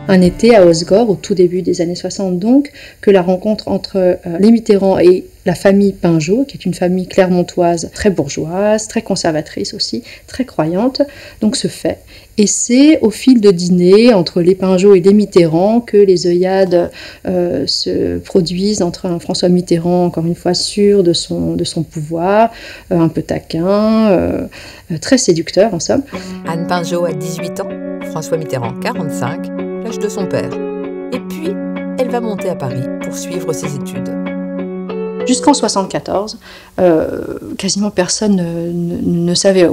un été à Hossegor, au tout début des années 60 donc, que la rencontre entre les Mitterrand et la famille Pinjot, qui est une famille clermontoise très bourgeoise, très conservatrice aussi, très croyante, donc se fait. Et c'est au fil de dîners entre les Pinjot et les Mitterrand que les œillades se produisent entre un François Mitterrand, encore une fois sûr de son pouvoir, un peu taquin, très séducteur en somme. Anne Pinjot a 18 ans, François Mitterrand 45, l'âge de son père. Et puis, elle va monter à Paris pour suivre ses études. Jusqu'en 1974, quasiment personne ne savait,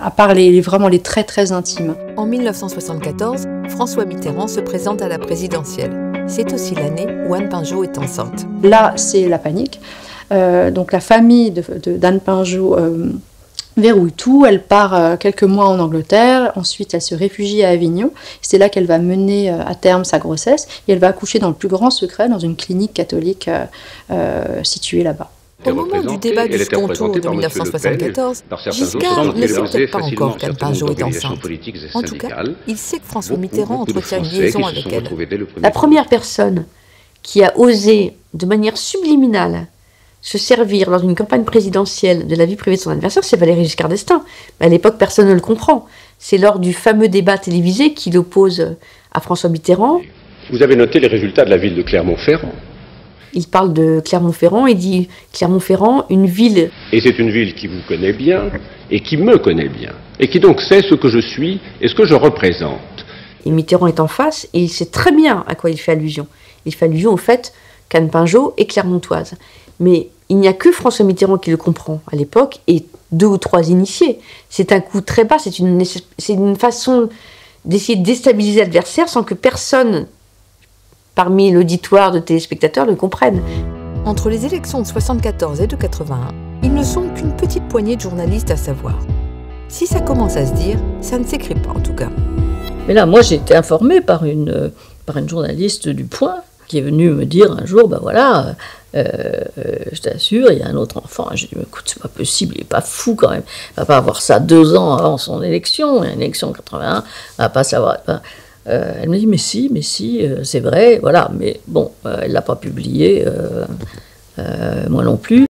à part vraiment les très très intimes. En 1974, François Mitterrand se présente à la présidentielle. C'est aussi l'année où Anne Pinjot est enceinte. Là, c'est la panique. Donc la famille d'Anne Pinjot verrouille tout. Elle part quelques mois en Angleterre. Ensuite, elle se réfugie à Avignon. C'est là qu'elle va mener à terme sa grossesse. Et elle va accoucher dans le plus grand secret dans une clinique catholique située là-bas. Au moment du débat du second tour de 1974, Giscard ne sait peut-être pas encore qu'Anne Pinjot est enceinte. En tout cas, il sait que François Mitterrand entretient une liaison avec elle. La première personne qui a osé, de manière subliminale, se servir dans une campagne présidentielle de la vie privée de son adversaire, c'est Valéry Giscard d'Estaing. Mais à l'époque, personne ne le comprend. C'est lors du fameux débat télévisé qu'il oppose à François Mitterrand. Vous avez noté les résultats de la ville de Clermont-Ferrand. Il parle de Clermont-Ferrand et dit Clermont-Ferrand, une ville. Et c'est une ville qui vous connaît bien et qui me connaît bien. Et qui donc sait ce que je suis et ce que je représente. Et Mitterrand est en face et il sait très bien à quoi il fait allusion. Il fait allusion au fait qu'Anne Pinjot est clermontoise. Mais il n'y a que François Mitterrand qui le comprend à l'époque et 2 ou 3 initiés. C'est un coup très bas, c'est une façon d'essayer de déstabiliser l'adversaire sans que personne, parmi l'auditoire de téléspectateurs, le comprenne. Entre les élections de 1974 et de 1981, ils ne sont qu'une petite poignée de journalistes à savoir. Si ça commence à se dire, ça ne s'écrit pas en tout cas. Mais là, moi j'ai été informée par une journaliste du Point qui est venue me dire un jour, ben voilà, je t'assure, il y a un autre enfant. J'ai dit, écoute, c'est pas possible, il est pas fou quand même. Il va pas avoir ça 2 ans avant son élection, une élection en 81, il va pas savoir. Elle me dit, mais si, c'est vrai, voilà, mais bon, elle l'a pas publié, moi non plus.